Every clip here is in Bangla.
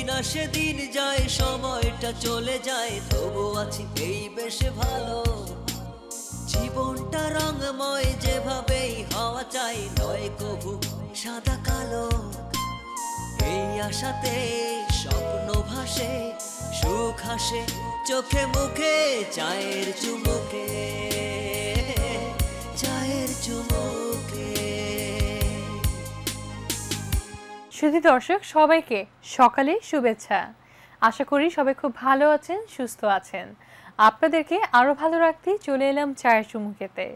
দিন আসে দিন যায়, সময়টা চলে যায়, তবু আছি এই বেশ ভালো। জীবনটা রঙময়, যেভাবেই হওয়া চাই, নয় কবু সাদা কালো। এই আশাতে স্বপ্ন ভাসে, সুখ হাসে চোখে মুখে, চায়ের চুমুকে, চায়ের চুমুকে। শুধু দর্শক সবাইকে সকালে শুভেচ্ছা। আশা করি সবাই খুব ভালো আছেন, সুস্থ আছেন। আপনাদেরকে আরো ভালো রাখতে চলে এলাম চায়ের চুমুকেতে।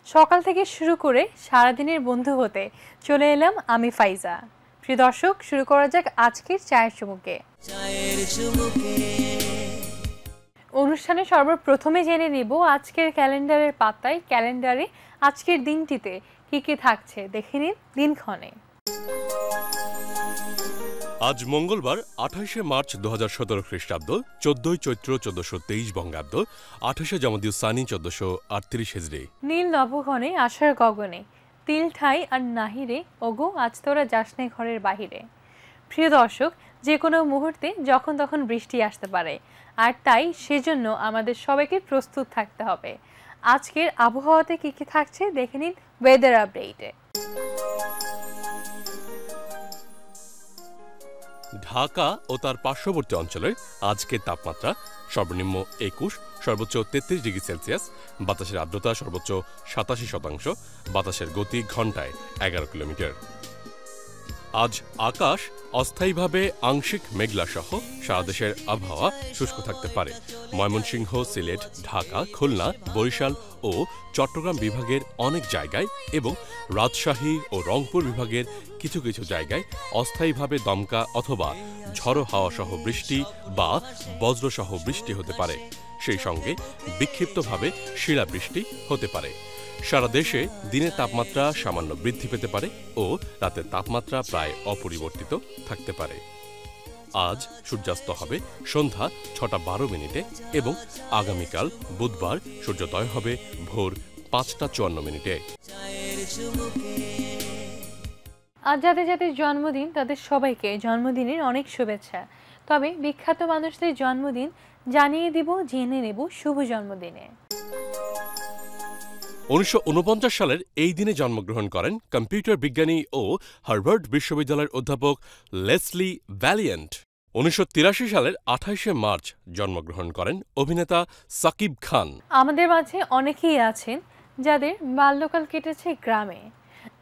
সকাল থেকে শুরু করে সারাদিনের বন্ধু হতে চলে এলাম আমি ফাইজা। প্রিয় দর্শক, শুরু করা যাক আজকের চায়ের চুমুকে। অনুষ্ঠানে সর্বপ্রথমে জেনে নিব আজকের ক্যালেন্ডারের পাতায়, ক্যালেন্ডারে আজকের দিনটিতে কি কি থাকছে দেখে নিন দিনক্ষণে। আজ মঙ্গলবার 28শে মার্চ 2017 খ্রিস্টাব্দ, 14ই চৈত্র 1423 বঙ্গাব্দ, 28শে জামদিউ সানি 1438 হিজরি। নীল নবঘনে আষাঢ় গগনে, তিল ঠাই আর নাহিরে, ওগো আজ তোরা যাসনে ঘরের বাহিরে। প্রিয় দর্শক, যে কোনো মুহূর্তে যখন তখন বৃষ্টি আসতে পারে, আর তাই সেজন্য আমাদের সবাইকে প্রস্তুত থাকতে হবে। আজকের আবহাওয়াতে কি কি থাকছে দেখে নিন ওয়েদার আপডেটে। ঢাকা ও তার পার্শ্ববর্তী অঞ্চলের আজকের তাপমাত্রা সর্বনিম্ন 21, সর্বোচ্চ 33 ডিগ্রি সেলসিয়াস, বাতাসের আর্দ্রতা সর্বোচ্চ 87%, বাতাসের গতি ঘন্টায় 11 কিলোমিটার। আজ আকাশ অস্থায়ীভাবে আংশিক মেঘলা সহ সারা দেশের আবহাওয়া শুষ্ক থাকতে পারে। ময়মনসিংহ, সিলেট, ঢাকা, খুলনা, বরিশাল ও চট্টগ্রাম বিভাগের অনেক জায়গায় এবং রাজশাহী ও রংপুর বিভাগের কিছু কিছু জায়গায় অস্থায়ীভাবে দমকা অথবা ঝড়ো হাওয়া সহ বৃষ্টি বা বজ্রসহ বৃষ্টি হতে পারে। সেই সঙ্গে বিক্ষিপ্তভাবে শিলাবৃষ্টি হতে পারে। সারা দেশে দিনের তাপমাত্রা সামান্য বৃদ্ধি পেতে পারে ও রাতের তাপমাত্রা প্রায় অপরিবর্তিত থাকতে পারে। আজ সূর্যাস্ত হবে সন্ধ্যা 6:12 এবং আগামীকাল বুধবার সূর্যোদয় হবে ভোর 5:54। আজ যাদের যাদের জন্মদিন তাদের সবাইকে জন্মদিনের অনেক শুভেচ্ছা। তবে বিখ্যাত মানুষদের জন্মদিন জানিয়ে দিব, জেনে নেব শুভ জন্মদিনে। 1949 সালের এই দিনে জন্মগ্রহণ করেন কম্পিউটার বিজ্ঞানী ও হার্ভার্ড বিশ্ববিদ্যালয়ের অধ্যাপক লেসলি ভ্যালিয়েন্ট। 1983 সালের 28শে মার্চ জন্মগ্রহণ করেন অভিনেতা সাকিব খান। আমাদের মাঝে অনেকেই আছেন যাদের বাল্যকাল কেটেছে গ্রামে,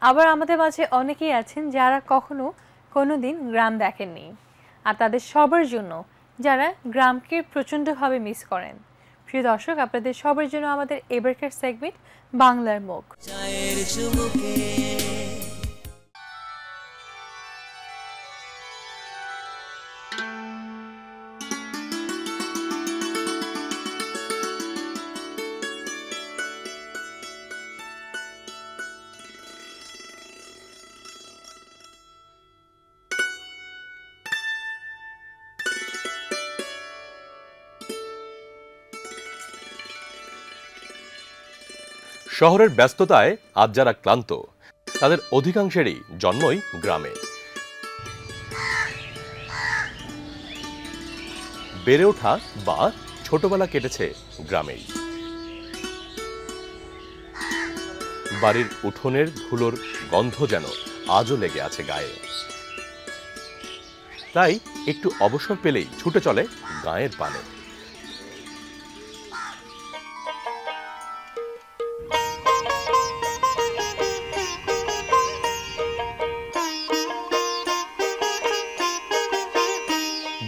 আবার আমাদের মাঝে অনেকেই আছেন যারা কখনো কোনোদিন গ্রাম দেখেননি, আর তাদের সবার জন্য যারা গ্রামকে প্রচণ্ডভাবে মিস করেন। প্রিয় দর্শক, আপনাদের সবার জন্য আমাদের এবারকার সেগমেন্ট বাংলার মুখ। শহরের ব্যস্ততায় আজ যারা ক্লান্ত, তাদের অধিকাংশেরই জন্মই গ্রামে। বেড়ে ওঠা বা ছোটবেলা কেটেছে গ্রামেই। বাড়ির উঠোনের ধুলোর গন্ধ যেন আজও লেগে আছে গায়ে। তাই একটু অবসর পেলেই ছুটে চলে গায়ের পানে।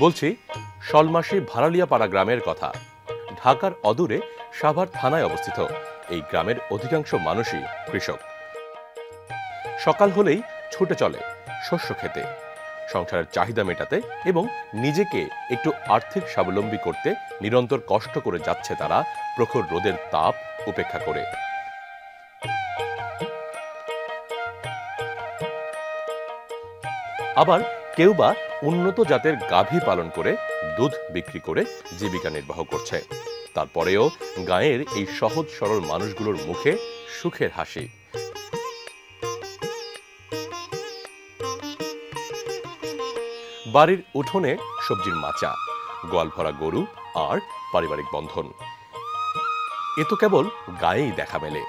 বলছি শলমাসী ভারালিয়াপাড়া গ্রামের কথা। ঢাকার অদূরে সাভার থানায় অবস্থিত এই গ্রামের অধিকাংশ মানুষই কৃষক। সকাল হলেই ছুটে চলে শস্য খেতে, সংসারের চাহিদা মেটাতে এবং নিজেকে একটু আর্থিক স্বাবলম্বী করতে নিরন্তর কষ্ট করে যাচ্ছে তারা প্রখর রোদের তাপ উপেক্ষা করে। আবার কেউ বা উন্নত জাতের গাভী পালন করে দুধ বিক্রি করে জীবিকা নির্বাহ করছে। তারপরেও গাঁয়ের এই সহজ সরল মানুষগুলোর মুখে সুখের হাসি। বাড়ির উঠোনে সবজির মাচা, গোয়াল ভরা গরু আর পারিবারিক বন্ধন। এ তো কেবল গায়েই দেখা মেলে।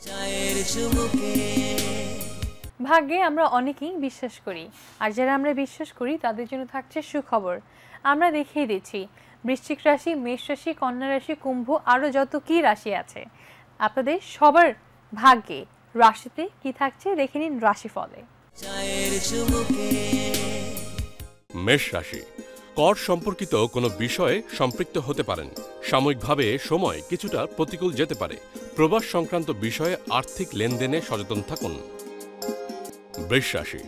চায়ের চুমুকে ভাগ্যে আমরা অনেকেই বিশ্বাস করি, আর যারা আমরা বিশ্বাস করি তাদের জন্য থাকছে সুখবর। আমরা দেখিয়ে দিচ্ছি বৃশ্চিক রাশি, মেষ রাশি, কন্যা রাশি, কুম্ভ, আরও যত কি রাশি আছে আপনাদের সবার ভাগ্যে রাশিতে কি থাকছে দেখে নিন রাশিফলে। চায়ের চুমুকে মেষ রাশি, কর সম্পর্কিত কোনো বিষয়ে সম্পৃক্ত হতে পারেন। সাময়িকভাবে সময় কিছুটা প্রতিকূল যেতে পারে। প্রবাস সংক্রান্ত বিষয়ে আর্থিক লেনদেনে সচেতন থাকুন। বৃষ রাশি,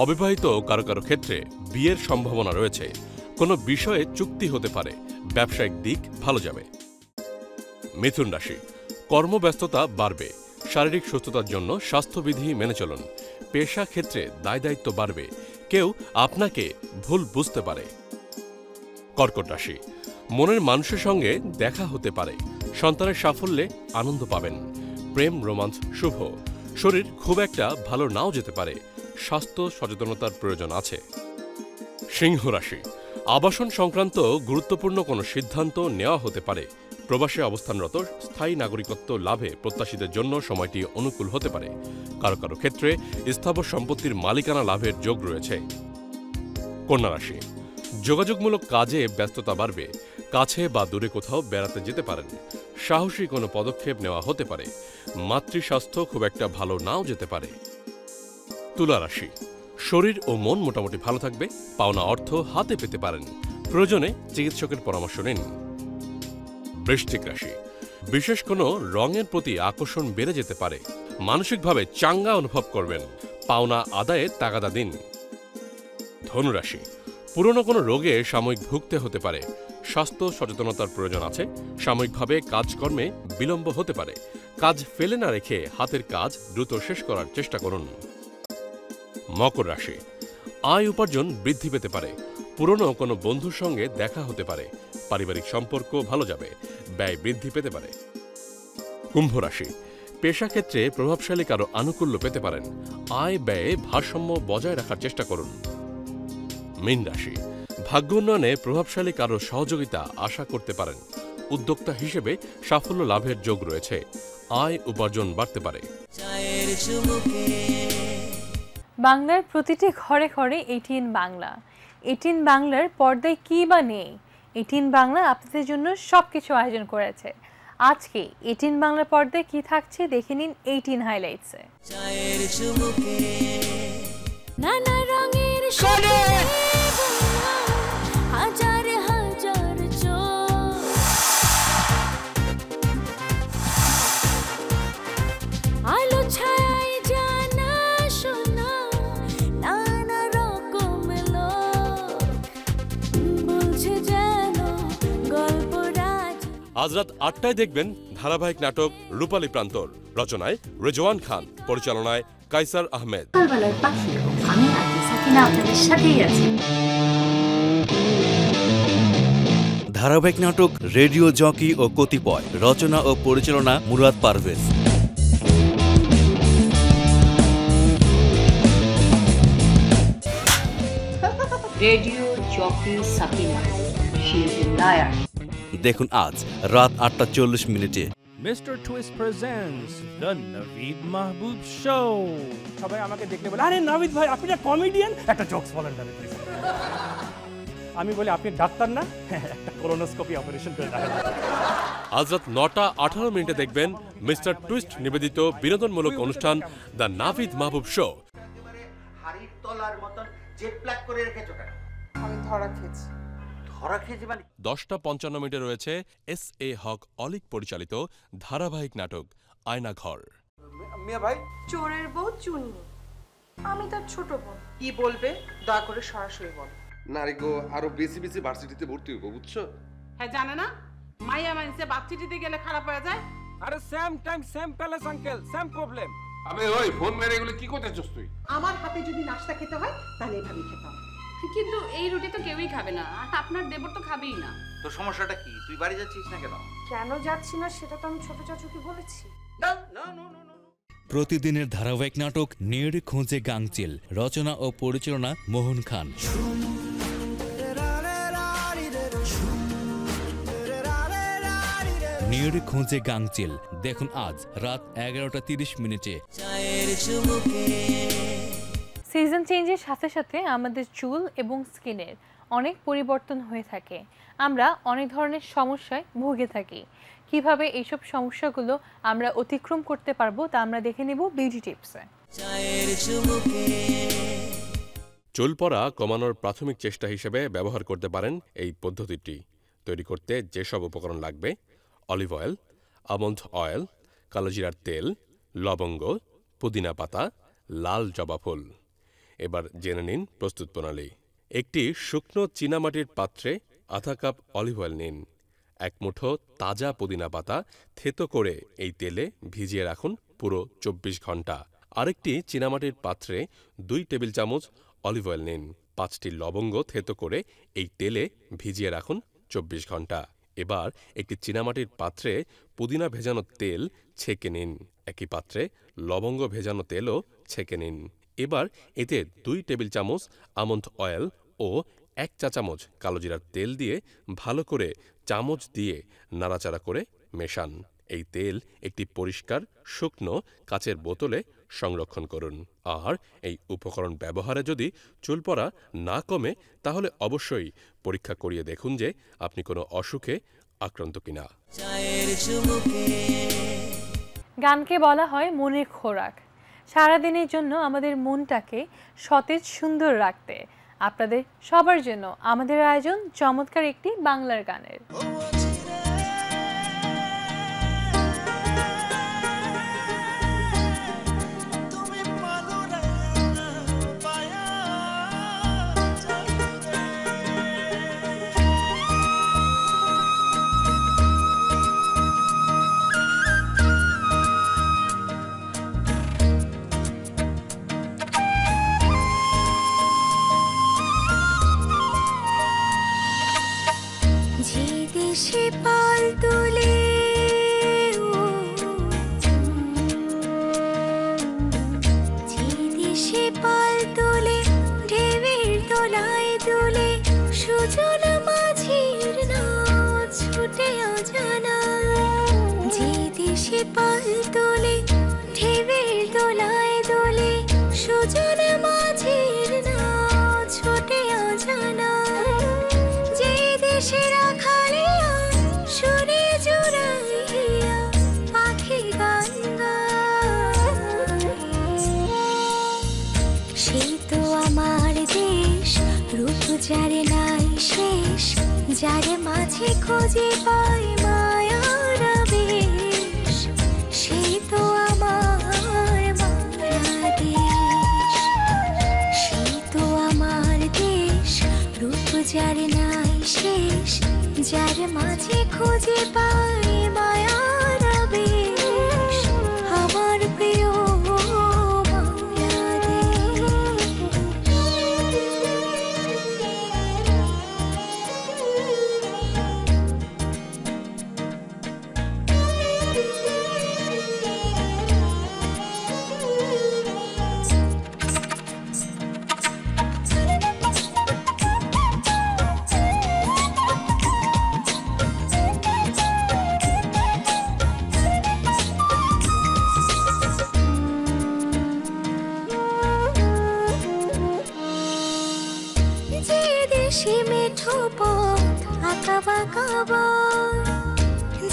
অবিবাহিত কারো কারো ক্ষেত্রে বিয়ের সম্ভাবনা রয়েছে। কোনো বিষয়ে চুক্তি হতে পারে। ব্যবসায়িক দিক ভালো যাবে। মিথুন রাশি, কর্মব্যস্ততা বাড়বে। শারীরিক সুস্থতার জন্য স্বাস্থ্যবিধি মেনে চলুন। পেশা ক্ষেত্রে দায় দায়িত্ব বাড়বে। কেউ আপনাকে ভুল বুঝতে পারে। কর্কট রাশি, মনের মানুষের সঙ্গে দেখা হতে পারে। সন্তানের সাফল্যে আনন্দ পাবেন। প্রেম রোমান্স শুভ। শরীর খুব একটা ভালো নাও যেতে পারে। স্বাস্থ্য সচেতনতার প্রয়োজন আছে। সিংহ রাশি, আবাসন সংক্রান্ত গুরুত্বপূর্ণ কোনো সিদ্ধান্ত নেওয়া হতে পারে। প্রবাসে অবস্থানরত স্থায়ী নাগরিকত্ব লাভে প্রত্যাশীদের জন্য সময়টি অনুকূল হতে পারে। কারো কারো ক্ষেত্রে স্থাবর সম্পত্তির মালিকানা লাভের যোগ রয়েছে। কন্যা রাশি, যোগাযোগমূলক কাজে ব্যস্ততা বাড়বে। কাছে বা দূরে কোথাও বেড়াতে যেতে পারেন। সাহসী কোনো পদক্ষেপ নেওয়া হতে পারে। মাতৃস্বাস্থ্য খুব একটা ভালো নাও যেতে পারে। তুলা রাশি, শরীর ও মন মোটামুটি ভালো থাকবে। পাওনা অর্থ হাতে পেতে পারেন। প্রয়োজনে চিকিৎসকের পরামর্শ নিন। বৃশ্চিক রাশি, বিশেষ কোনো রঙের প্রতি আকর্ষণ বেড়ে যেতে পারে। মানসিকভাবে চাঙ্গা অনুভব করবেন। পাওনা আদায়ে তাগাদা দিন। ধনুরাশি, পুরনো কোনো রোগে সাময়িক ভুগতে হতে পারে। স্বাস্থ্য সচেতনতার প্রয়োজন আছে। সাময়িকভাবে কাজকর্মে বিলম্ব হতে পারে। কাজ ফেলে না রেখে হাতের কাজ দ্রুত শেষ করার চেষ্টা করুন। মকর রাশি, আয় উপার্জন বৃদ্ধি পেতে পারে। পুরনো কোনো বন্ধুর সঙ্গে দেখা হতে পারে। পারিবারিক সম্পর্ক ভালো যাবে। ব্যয় বৃদ্ধি পেতে পারে। কুম্ভ রাশি, পেশাক্ষেত্রে প্রভাবশালী কারো আনুকূল্য পেতে পারেন। আয় ব্যয়ে ভারসাম্য বজায় রাখার চেষ্টা করুন। মীন রাশি, ভাগ্য উন্নয়নে প্রভাবশালী কারো সহযোগিতা আশা করতে পারেন। উদ্যোক্তা হিসেবে সাফল্য লাভের যোগ রয়েছে। আয় উপার্জন বাড়তে পারে। চায়ের চুমুকে বাংলার প্রতিটি ঘরে ঘরে এটিএন বাংলা। এটিএন বাংলার পর্দায় কি বা নেই, এটিএন বাংলা আপনাদের জন্য সবকিছু আয়োজন করেছে। আজকে এটিএন বাংলার পর্দায় কি থাকছে দেখে নিন এটিএন হাইলাইটসে। চায়ের চুমুকে নানা রঙের হাজার হাজার চোখ, আলো ছায় জানা শোনা নানা রকম লোক, বলছে যেন গল্প রাজ। আজ রাত 8টায় দেখবেন ধারাবাহিক নাটক রূপালী প্রান্তর। রচনায় রেজওয়ান খান, পরিচালনায় কাইসার আহমেদ। সকালবেলার পাখি আমি আছি, সাকিনা আপনাদের সাথেই আছি। ধারাবাহিক নাটক রেডিও জকি ও কতিপয়। রচনা ও পরিচালনা Murad Parvez. Radio jockey Sakina, she is a liar. দেখুন আজ রাত 8:40 Mr. Twist presents the Naveed Mahbub Show. সবাই আমাকে দেখলে বলে, আরে নাভিদ ভাই আপনি একটা কমেডিয়ান, একটা জোকস বলেন না প্লিজ। আমি বলি আপনি ডাক্তার না, একটা কোলোনোস্কোপি অপারেশন করে দেখান। আজ রাত 9:18 দেখবেন মিস্টার টুইস্ট নিবেদিত বিনোদনমূলক অনুষ্ঠান দ্য নাভিদ মাহবুব শো। হাড়ির তলার মতন জেট প্ল্যাক করে রেখেছো কেন? আমি ধরা খেয়েছি। ধরা খেয়েছি মানে? 10:55 রয়েছে S.A. হক অলিক পরিচালিত ধারাবাহিক নাটক আয়নাঘর। মিয়া ভাই, চোরের বউ চুন্নি, আমি তার ছোট বোন। কি বলবে দয়া করে সরাসরি বল। নারী গো, আরো বেশি বেশি ভার্সিটিতে ভর্তি হবো, বুঝছো? হ্যাঁ জানে না, মাইয়া মাইনসে ভার্সিটিতে গেলে খারাপ হয়ে যায়। আরে same time same palace uncle, same problem. আবে ওই ফোন মেরে এগুলো কি করতেছস তুই? আমার হাতে যদি নাস্তা খেতে হয় তাহলে এভাবেই খেতে হবে। কিন্তু এই রুটি তো কেউই খাবে না, আর আপনার দেবর তো খাবেই না। তোর সমস্যাটা কি? তুই বাড়ি যাচ্ছিস না কেন? কেন যাচ্ছি না সেটা তো আমি ছোট চাচুকে বলেছি। প্রতিদিনের ধারাবাহিক নাটক নের খোঁজে গাংচিল, রচনা ও পরিচালনা মোহন খান। নের খোঁজে গাংচিল দেখুন আজ রাত 11:30 সিজন চেঞ্জের সাথে সাথে আমাদের চুল এবং স্কিনের অনেক পরিবর্তন হয়ে থাকে। আমরা অনেক ধরনের সমস্যায় ভুগে থাকি। কিভাবে এইসব সমস্যাগুলো আমরা অতিক্রম করতে পারবো তা আমরা দেখে নেব বিউটি টিপসে। চুল পড়া কমানোর প্রাথমিক চেষ্টা হিসেবে ব্যবহার করতে পারেন এই পদ্ধতিটি। তৈরি করতে যেসব উপকরণ লাগবে: অলিভ অয়েল, আমন্ড অয়েল, কালোজিরার তেল, লবঙ্গ, পুদিনা পাতা, লাল জবা ফুল। এবার জেনে নিন প্রস্তুত প্রণালী। একটি শুকনো চীনামাটির পাত্রে আধা কাপ অলিভ অয়েল নিন। 1 মুঠো তাজা পুদিনা পাতা থেতো করে এই তেলে ভিজিয়ে রাখুন পুরো 24 ঘন্টা। আরেকটি চীনামাটির পাত্রে 2 টেবিল চামচ অলিভ অয়েল নিন। 5টি লবঙ্গ থেতো করে এই তেলে ভিজিয়ে রাখুন 24 ঘন্টা। এবার একটি চীনামাটির পাত্রে পুদিনা ভেজানো তেল ছেঁকে নিন। একই পাত্রে লবঙ্গ ভেজানো তেলও ছেঁকে নিন। এবার এতে 2 টেবিল চামচ আমন্ড অয়েল ও 1 চা চামচ কালোজিরার তেল দিয়ে ভালো করে চামচ দিয়ে নাড়াচাড়া করে মেশান। এই তেল একটি পরিষ্কার শুকনো কাচের বোতলে সংরক্ষণ করুন। আর এই উপকরণ ব্যবহারে যদি চুল পড়া না কমে তাহলে অবশ্যই পরীক্ষা করিয়ে দেখুন যে আপনি কোনো অসুখে আক্রান্ত কিনা। গানকে বলা হয় মনের খোরাক। সারাদিনের জন্য আমাদের মনটাকে সতেজ সুন্দর রাখতে আপনাদের সবার জন্য আমাদের আয়োজন চমৎকার একটি বাংলার গানের। সে পাল তোলে সে পাল তোলে ঢেউয়ের তোলায় তোলে সুজন মাঝির নাচ ছুটে অজানা। যে দেশে পাল তোলে ঢেউয়ের তোলায় তোলে সুজন মাঝির নাচ ছুটে অজানা। যে দেশে রাখালিয়া সুরে জুড়াইয়া পাখি গান গায়, সেই তো আমার দেশ, রূপ যারে নাই শেষ, যারে মাঝে খুঁজে পাই মায়ার বেশ, সেই তো আমার বাংলাদেশ। সেই তো আমার দেশ, রূপ যারে নাই শেষ, যার মাঝে খুঁজে পাই মায়ার বেশ, আমার প্রিয়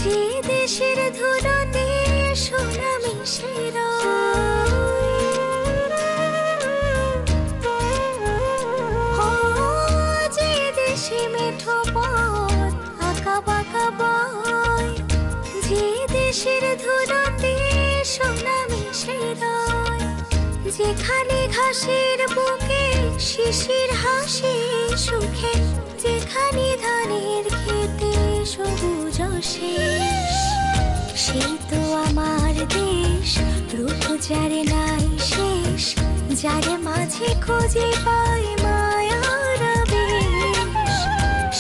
যে দেশের ধুলোতে সোনা মিশে যে দেশে মেঠো পথ আঁকা বাঁকা বয়, যে দেশের ধুলোতে সোনা মিশে যেখানে ঘাসের বুকে শিশির হাসি সুখে, যেখানে ধানের খেতে সবুজ শেষ, সেই তো আমার দেশ, রূপ যারে নাই শেষ, যারে মাঝে খুঁজে পাই মায়ার বেশ,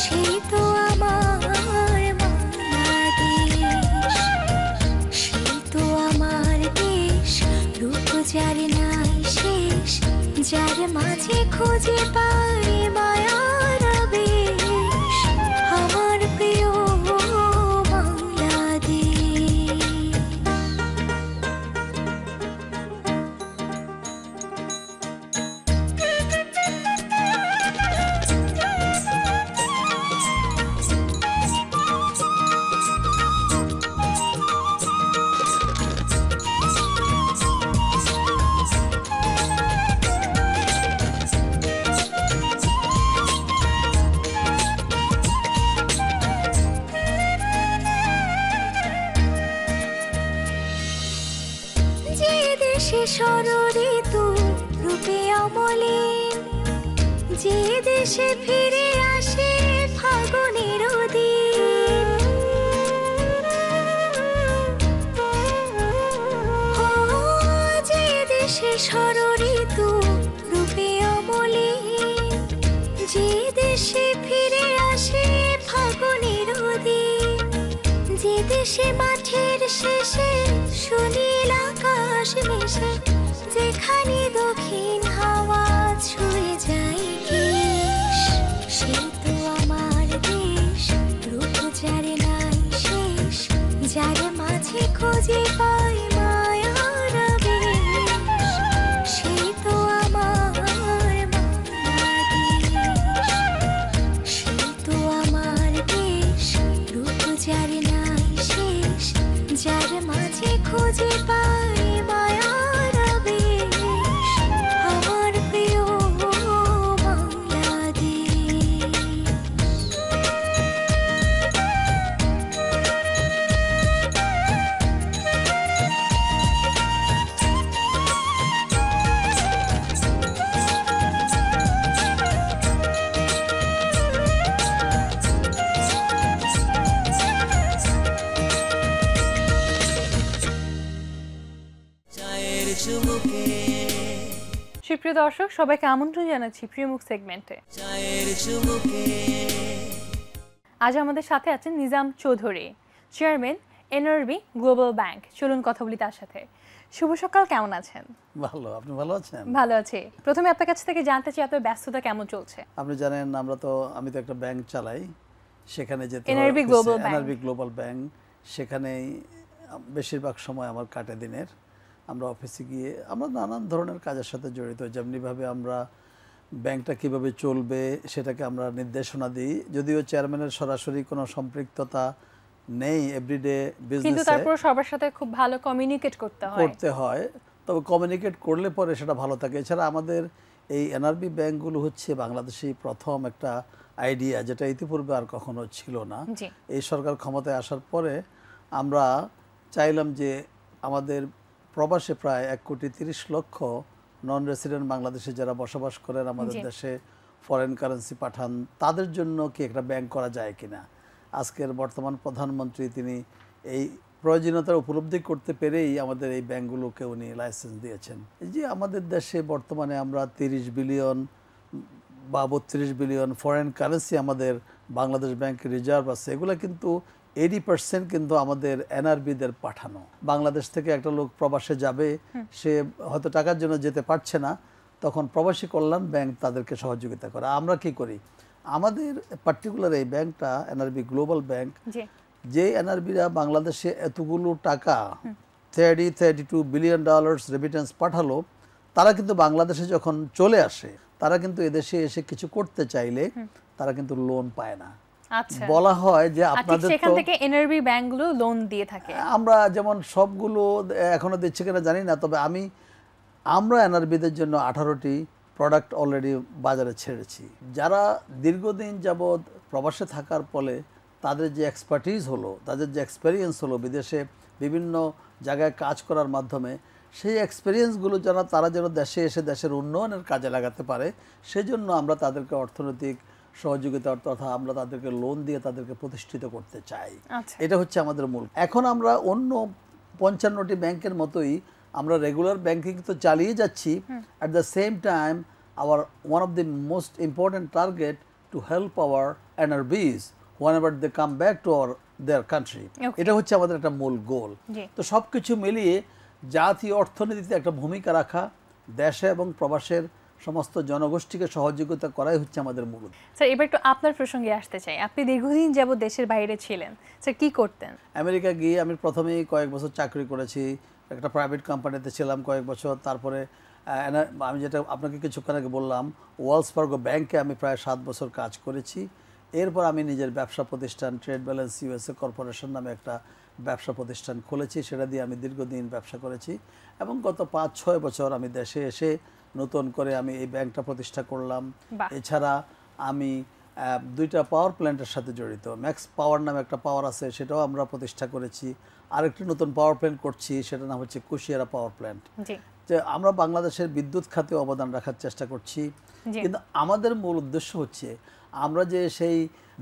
সেই তো আমার যার মাঝে খুঁজে পাই মায়ার আবেশ, আমার প্রিয় বাংলাদেশ। যে দেশে ষড়ঋতু রূপে অমলিন, যে দেশে ফিরে আসে ফাগুনের দিন, ও যে দেশে ষড়ঋতু রূপে অমলিন, যে দেশে ফিরে আসে ফাগুনের দিন, যে দেশে মাঠের শেষে সুনীল আকাশ মিশে, যেখানে দক্ষিণ হাওয়া ছুঁয়ে যায় কেশ, সেই তো আমার দেশ, রূপ যার নাই শেষ, যার মাঝে খুঁজে পাই মায়ার আবেশ, সেই তো আমার বাংলাদেশ, সেই তো আমার দেশ, রূপ যার নাই শেষ, যার মাঝে খুঁজে পাই মায়ার আবেশ, আমার প্রিয় বাংলাদেশ। চায়ের চুমুকে সুপ্রিয় দর্শক, সবাইকে আমন্ত্রণ জানাচ্ছি প্রিয়মুখ সেগমেন্টে। চায়ের চুমুকে আজ আমাদের সাথে আছেন Nizam Chowdhury, chairman NRB global bank. চলুন কথা বলি তার সাথে। শুভ সকাল, কেমন আছেন? ভালো, আপনি ভালো আছেন? ভালো আছি। প্রথমে আপনার কাছ থেকে জানতে চাই আপনার ব্যস্ততা কেমন চলছে? আপনি জানেন আমি তো একটা ব্যাংক চালাই, সেখানে যেতে NRB global bank. NRB global bank, সেখানেই বেশিরভাগ সময় আমার কাটে দিনের। আমরা অফিসে গিয়ে আমরা নানান ধরনের কাজের সাথে জড়িত, যেমনিভাবে আমরা ব্যাংকটা কিভাবে চলবে সেটাকে আমরা নির্দেশনা দিই, যদিও চেয়ারম্যানের সরাসরি কোনো সম্পৃক্ততা নেই এভরিডে বিজনেসে, কিন্তু তারপর সবার সাথে খুব ভালো কমিউনিকেট করতে হয়। তবে কমিউনিকেট করলে পরে সেটা ভালো থাকে। এছাড়া আমাদের এই এনআরবি ব্যাংকগুলো হচ্ছে বাংলাদেশি প্রথম একটা আইডিয়া, যেটা ইতিপূর্বে আর কখনো ছিল না। এই সরকার ক্ষমতায় আসার পরে আমরা চাইলাম যে আমাদের প্রবাসে প্রায় 1,30,00,000 নন রেসিডেন্ট বাংলাদেশে যারা বসবাস করেন আমাদের দেশে, ফরেন কারেন্সি পাঠান, তাদের জন্য কি একটা ব্যাংক করা যায় কিনা। আজকের বর্তমান প্রধানমন্ত্রী তিনি এই প্রয়োজনীয়তা উপলব্ধি করতে পেরেই আমাদের এই ব্যাংকগুলোকে উনি লাইসেন্স দিয়েছেন। এই যে আমাদের দেশে বর্তমানে আমরা 30 বিলিয়ন বা 32 বিলিয়ন ফরেন কারেন্সি আমাদের বাংলাদেশ ব্যাংকে রিজার্ভ আছে, এগুলো কিন্তু 80% কিন্তু আমাদের এনআরবিদের পাঠানো। বাংলাদেশ থেকে একটা লোক প্রবাসে যাবে, সে হয়তো টাকার জন্য যেতে পারছে না, তখন প্রবাসী কল্যাণ ব্যাংক তাদেরকে সহযোগিতা করে। আমরা কি করি, আমাদের পার্টিকুলার এই ব্যাংকটা এনআরবি গ্লোবাল ব্যাংক, যে এনআরবিরা বাংলাদেশে এতগুলো টাকা $32 বিলিয়ন রেমিটেন্স পাঠালো, তারা কিন্তু বাংলাদেশে যখন চলে আসে, তারা কিন্তু এদেশে এসে কিছু করতে চাইলে তারা কিন্তু লোন পায় না। বলা হয় যে আপনাদের সেখান থেকে এনআরবি ব্যাংকগুলো লোন দিয়ে থাকে। আমরা যেমন সবগুলো এখনো দিচ্ছে কিনা জানি না, তবে আমরা এনআরবিদের জন্য 18টি প্রোডাক্ট অলরেডি বাজারে ছেড়েছি। যারা দীর্ঘদিন যাবৎ প্রবাসে থাকার ফলে তাদের যে এক্সপার্টিজ হলো, তাদের যে এক্সপেরিয়েন্স হলো বিদেশে বিভিন্ন জায়গায় কাজ করার মাধ্যমে, সেই এক্সপেরিয়েন্সগুলো তারা যেন দেশে এসে দেশের উন্নয়নের কাজে লাগাতে পারে, সেজন্য আমরা তাদেরকে অর্থনৈতিক সহযোগিতা তথা আমরা তাদেরকে লোন দিয়ে তাদেরকে প্রতিষ্ঠিত করতে চাই। এটা হচ্ছে আমাদের মূল। এখন আমরা অন্য 55টি ব্যাংকের মতোই আমরা রেগুলার ব্যাংকিং তো চালিয়ে যাচ্ছি, at the same time our one of the most important target to help our NRBs whenever they come back to their country. এটা হচ্ছে আমাদের একটা মূল গোল। তো সবকিছু মিলিয়ে জাতীয় অর্থনীতিতে একটা ভূমিকা রাখা, দেশে এবং প্রবাসের সমস্ত জনগোষ্ঠীকে সহযোগিতা করাই হচ্ছে আমাদের মূল। স্যার এবার একটু আপনার প্রসঙ্গে আসতে চাই, আপনি দীর্ঘদিন যাবত দেশের বাইরে ছিলেন, স্যার কি করতেন? আমেরিকা গিয়ে আমি প্রথমেই কয়েক বছর চাকরি করেছি, একটা প্রাইভেট কোম্পানিতে ছিলাম কয়েক বছর। তারপরে আমি যেটা আপনাকে কিছুক্ষণ আগে বললাম, ওয়েলস ফার্গো ব্যাংকে আমি প্রায় 7 বছর কাজ করেছি। এরপর আমি নিজের ব্যবসা প্রতিষ্ঠান ট্রেড ব্যালেন্স ইউএসএ কর্পোরেশন নামে একটা ব্যবসা প্রতিষ্ঠান খুলেছি, সেটা দিয়ে আমি দীর্ঘদিন ব্যবসা করেছি। এবং গত 5-6 বছর আমি দেশে এসে নতুন করে আমি এই ব্যাংকটা প্রতিষ্ঠা করলাম। এছাড়া আমি 2টা পাওয়ার প্ল্যান্টের সাথে জড়িত। ম্যাক্স পাওয়ার নামে একটা পাওয়ার আছে, সেটাও আমরা প্রতিষ্ঠা করেছি। আরেকটি নতুন পাওয়ার প্ল্যান্ট করছি, সেটার নাম হচ্ছে কুশিয়ারা পাওয়ার প্ল্যান্ট। যে আমরা বাংলাদেশের বিদ্যুৎ খাতে অবদান রাখার চেষ্টা করছি, কিন্তু আমাদের মূল উদ্দেশ্য হচ্ছে আমরা যে সেই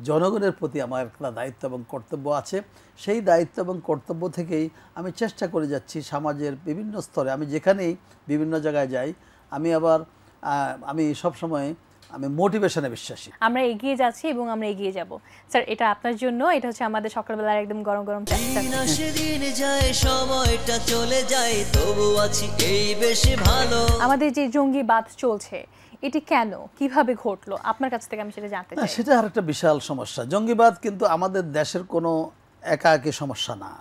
জনগণের প্রতি আমার একটা দায়িত্ব এবং কর্তব্য আছে, সেই দায়িত্ব এবং কর্তব্য থেকেই আমি চেষ্টা করে যাচ্ছি সমাজের বিভিন্ন স্তরে। আমি যেখানেই বিভিন্ন জায়গায় যাই, আমি সবসময় আমি মোটিভেশনে বিশ্বাসী। আমরা এগিয়ে যাচ্ছি এবং আমরা এগিয়ে যাব। স্যার এটা আপনার জন্য, এটা হচ্ছে আমাদের সকালবেলার একদম গরম গরম চা। সেদিন যায় সময়টা চলে যায়, তবু আছি এই বেশি ভালো। আমাদের যে জঙ্গিবাদ চলছে, এটি কেন, কিভাবে ঘটলো, আপনার কাছ থেকে আমি সেটা জানতে চাই। সেটা আরেকটা বিশাল সমস্যা। জঙ্গিবাদ কিন্তু আমাদের দেশের কোনো একাকী সমস্যা না।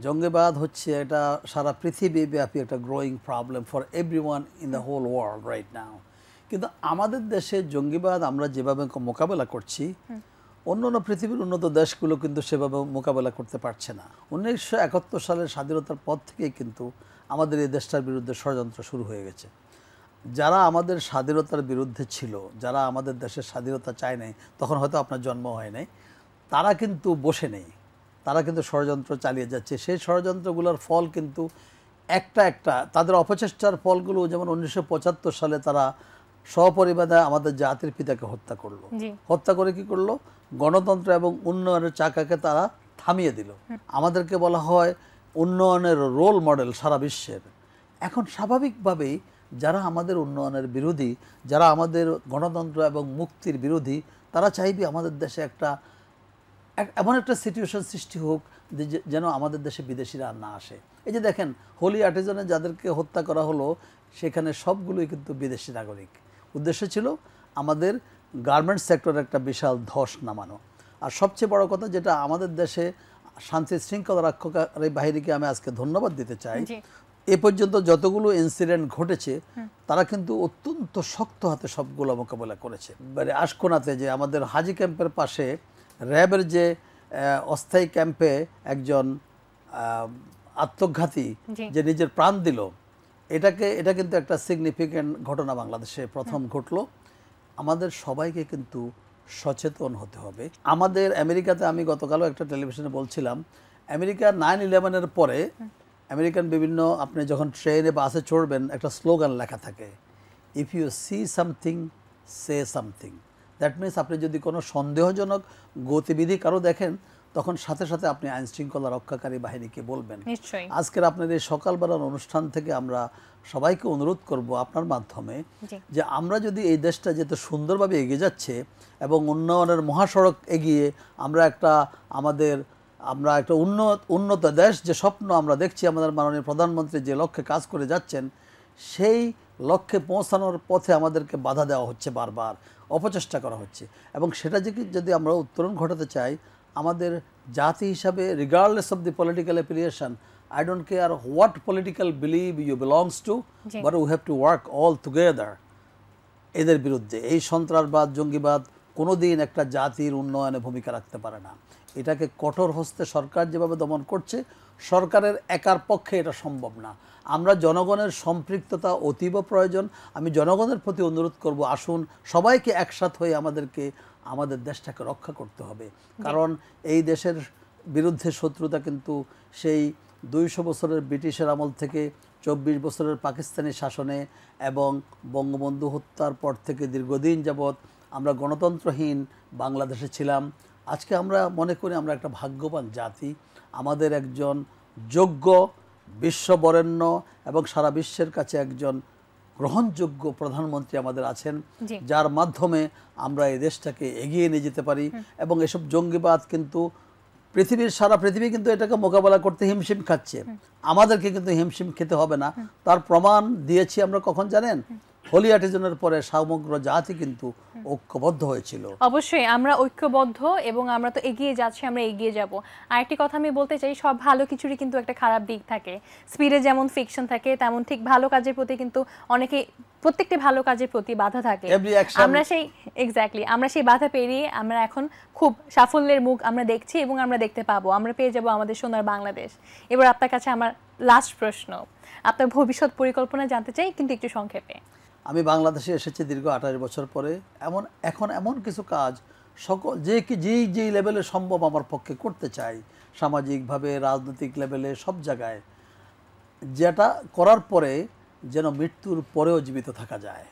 জঙ্গিবাদ হচ্ছে এটা সারা পৃথিবী ব্যাপী একটা growing problem for everyone in the whole world right now. কিন্তু আমাদের দেশে জঙ্গিবাদ আমরা যেভাবে মোকাবেলা করছি, অন্যান্য পৃথিবীর উন্নত দেশগুলো কিন্তু সেভাবে মোকাবেলা করতে পারছে না। 1971 সালের স্বাধীনতার পর থেকেই কিন্তু আমাদের এই দেশটার বিরুদ্ধে ষড়যন্ত্র শুরু হয়ে গেছে। যারা আমাদের স্বাধীনতার বিরুদ্ধে ছিল, যারা আমাদের দেশের স্বাধীনতা চায় নাই, তখন হয়তো আপনার জন্ম হয় নাই, তারা কিন্তু বসে নেই, তারা কিন্তু ষড়যন্ত্র চালিয়ে যাচ্ছে। সেই ষড়যন্ত্রগুলোর ফল কিন্তু একটা তাদের অপচেষ্টার ফলগুলো, যেমন 1975 সালে তারা সপরিবারে আমাদের জাতির পিতাকে হত্যা করলো। হত্যা করে কি করলো? গণতন্ত্র এবং উন্নয়নের চাকাকে তারা থামিয়ে দিল। আমাদেরকে বলা হয় উন্নয়নের রোল মডেল সারা বিশ্বের। এখন স্বাভাবিকভাবেই যারা আমাদের উন্নয়নের বিরোধী, যারা আমাদের গণতন্ত্র এবং মুক্তির বিরোধী, তারা চাইবে আমাদের দেশে এমন একটা সিচুয়েশন সৃষ্টি হোক যেন আমাদের দেশে বিদেশিরা আর না আসে। এই যে দেখেন, হোলি আর্টিজানে যাদেরকে হত্যা করা হলো, সেখানে সবগুলোই কিন্তু বিদেশি নাগরিক। উদ্দেশ্য ছিল আমাদের গার্মেন্টস সেক্টরে একটা বিশাল ধস নামানো। আর সবচেয়ে বড় কথা, যেটা আমাদের দেশে শান্তি শৃঙ্খলা রক্ষাকারী বাহিনীকে আমি আজকে ধন্যবাদ দিতে চাই, এ পর্যন্ত যতগুলো ইনসিডেন্ট ঘটেছে তারা কিন্তু অত্যন্ত শক্ত হাতে সবগুলো মোকাবেলা করেছে। মানে আশকোনাতে যে আমাদের হাজি ক্যাম্পের পাশে র্যাবের যে অস্থায়ী ক্যাম্পে একজন আত্মঘাতী যে নিজের প্রাণ দিল, এটা কিন্তু একটা সিগনিফিক্যান্ট ঘটনা বাংলাদেশে প্রথম ঘটলো। আমাদের সবাইকে কিন্তু সচেতন হতে হবে। আমাদের আমেরিকাতে, আমি গতকালও একটা টেলিভিশনে বলছিলাম, আমেরিকার 9/11-এর পরে আমেরিকান বিভিন্ন, আপনি যখন ট্রেনে বাসে চড়বেন, একটা স্লোগান লেখা থাকে, if you see something say something. That means আপনি যদি কোনো সন্দেহজনক গতিবিধি কারো দেখেন, তখন সাথে সাথে আপনি আইন শৃঙ্খলা রক্ষাকারী বাহিনীকে বলবেন। আজকের আপনার এই সকালবেলার অনুষ্ঠান থেকে আমরা সবাইকে অনুরোধ করব আপনার মাধ্যমে, যে আমরা যদি এই দেশটা যেহেতু সুন্দরভাবে এগিয়ে যাচ্ছে এবং উন্নয়নের মহাসড়ক এগিয়ে আমরা একটা উন্নত দেশ যে স্বপ্ন আমরা দেখছি, আমাদের মাননীয় প্রধানমন্ত্রী যে লক্ষ্যে কাজ করে যাচ্ছেন, সেই লক্ষ্যে পৌঁছানোর পথে আমাদেরকে বাধা দেওয়া হচ্ছে, বারবার অপচেষ্টা করা হচ্ছে। এবং সেটা যদি আমরা উত্তরণ ঘটাতে চাই, আমাদের জাতি হিসাবে, regardless of the political affiliation, I don't care what political belief you belongs to, but we have to work all together এদের বিরুদ্ধে। এই সন্ত্রাসবাদ, জঙ্গিবাদ কোনোদিন একটা জাতির উন্নয়নে ভূমিকা রাখতে পারে না। এটাকে কঠোর হস্তে সরকার যেভাবে দমন করছে, সরকারের একার পক্ষে এটা সম্ভব না। আমরা জনগণের সম্পৃক্ততা অতীব প্রয়োজন। আমি জনগণের প্রতি অনুরোধ করব, আসুন সবাইকে একসাথ হয়ে আমাদের দেশটাকে রক্ষা করতে হবে। কারণ এই দেশের বিরুদ্ধে শত্রুতা কিন্তু সেই 200 বছরের ব্রিটিশের আমল থেকে 24 বছরের পাকিস্তানি শাসনে এবং বঙ্গবন্ধু হত্যার পর থেকে দীর্ঘদিন যাবৎ আমরা গণতন্ত্রহীন বাংলাদেশে ছিলাম। আজকে আমরা মনে করি আমরা একটা ভাগ্যবান জাতি। আমাদের একজন যোগ্য, বিশ্ববরেণ্য এবং সারা বিশ্বের কাছে একজন গ্রহণযোগ্য প্রধানমন্ত্রী আমাদের আছেন, যার মাধ্যমে আমরা এই দেশটাকে এগিয়ে নিয়ে যেতে পারি। এবং এসব জঙ্গিবাদ কিন্তু সারা পৃথিবী কিন্তু এটাকে মোকাবেলা করতে হিমশিম খাচ্ছে, আমাদেরকে কিন্তু হিমশিম খেতে হবে না। তার প্রমাণ দিয়েছি আমরা কখন জানেন? হোলি আর্টিজানের পরে সমগ্র জাতি কিন্তু ঐক্যবদ্ধ হয়েছিল। অবশ্যই আমরা ঐক্যবদ্ধ এবং আমরা তো এগিয়ে যাচ্ছি, আমরা এগিয়ে যাব। আরেকটি কথা আমি বলতে চাই, সব ভালো কিছুরই কিন্তু একটা খারাপ দিক থাকে। স্পিডে যেমন ফিকশন থাকে, তেমন ঠিক ভালো কাজের প্রতি কিন্তু অনেকে প্রত্যেকটি ভালো কাজের প্রতি বাধা থাকে। আমরা সেই বাধা পেরিয়ে আমরা এখন খুব সাফল্যের মুখ আমরা দেখছি এবং আমরা দেখতে পাবো, আমরা পেয়ে যাব আমাদের সোনার বাংলাদেশ। এবার আপনার কাছে আমার লাস্ট প্রশ্ন, আপনার ভবিষ্যৎ পরিকল্পনা জানতে চাই, কিন্তু একটু সংক্ষেপে। আমি বাংলাদেশে এসেছি দীর্ঘ 28 বছর পরে। এখন এমন কিছু কাজ সকল যেই লেভেলে সম্ভব আমার পক্ষে করতে চাই, সামাজিকভাবে, রাজনৈতিক লেভেলে, সব জায়গায়, যেটা করার পরে যেন মৃত্যুর পরেও জীবিত থাকা যায়,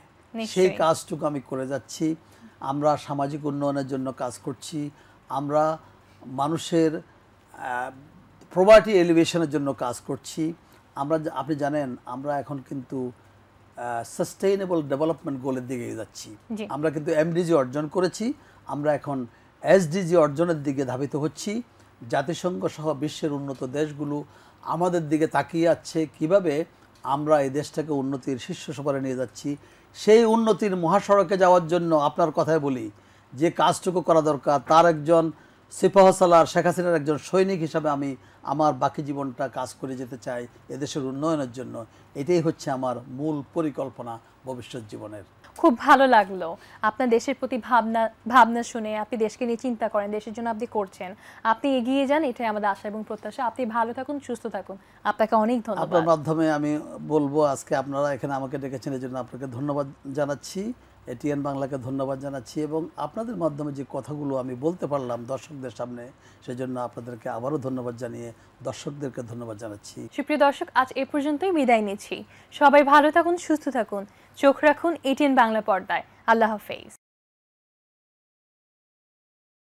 সেই কাজটুকু আমি করে যাচ্ছি। আমরা সামাজিক উন্নয়নের জন্য কাজ করছি, আমরা মানুষের প্রপার্টি এলিভেশনের জন্য কাজ করছি। আপনি জানেন আমরা এখন কিন্তু সাস্টেইনেবল ডেভেলপমেন্ট গোলের দিকে যাচ্ছি। আমরা কিন্তু এমডিজি অর্জন করেছি, আমরা এখন এসডিজি অর্জনের দিকে ধাবিত হচ্ছি। জাতিসংঘ সহ বিশ্বের উন্নত দেশগুলো আমাদের দিকে তাকিয়ে আছে কিভাবে আমরা এই দেশটাকে উন্নতির শীর্ষ সোপানে নিয়ে যাচ্ছি। সেই উন্নতির মহাসড়কে যাওয়ার জন্য আপনার কথায় বলি যে কাজটুকু করা দরকার, তার একজন সিপাহসালার, শেখ হাসিনার একজন সৈনিক হিসাবে আমি আমার বাকি জীবনটা কাজ করে যেতে চাই এদেশের উন্নয়নের জন্য। এটাই হচ্ছে আমার মূল পরিকল্পনা ভবিষ্যৎ জীবনের। খুব ভালো লাগলো আপনার দেশের প্রতি ভাবনা শুনে। আপনি দেশকে নিয়ে চিন্তা করেন, দেশের জন্য আপনি করছেন, আপনি এগিয়ে যান, এটাই আমাদের আশা এবং প্রত্যাশা। আপনি ভালো থাকুন, সুস্থ থাকুন। আপনাকে অনেক ধন্যবাদ। আপনার মাধ্যমে আমি বলবো, আজকে আপনারা এখানে আমাকে ডেকেছেন এর জন্য আপনাকে ধন্যবাদ জানাচ্ছি, এটিএন বাংলাকে ধন্যবাদ জানাচ্ছি, এবং আপনাদের মাধ্যমে যে কথাগুলো আমি বলতে পারলাম দর্শকদের সামনে, সেজন্য আপনাদেরকে আবারও ধন্যবাদ জানিয়ে দর্শকদেরকে ধন্যবাদ জানাচ্ছি। সুপ্রিয় দর্শক, আজ এ পর্যন্তই বিদায় নিচ্ছি। সবাই ভালো থাকুন, সুস্থ থাকুন, চোখ রাখুন এটিএন বাংলা পর্দায়। আল্লাহ হাফেজ।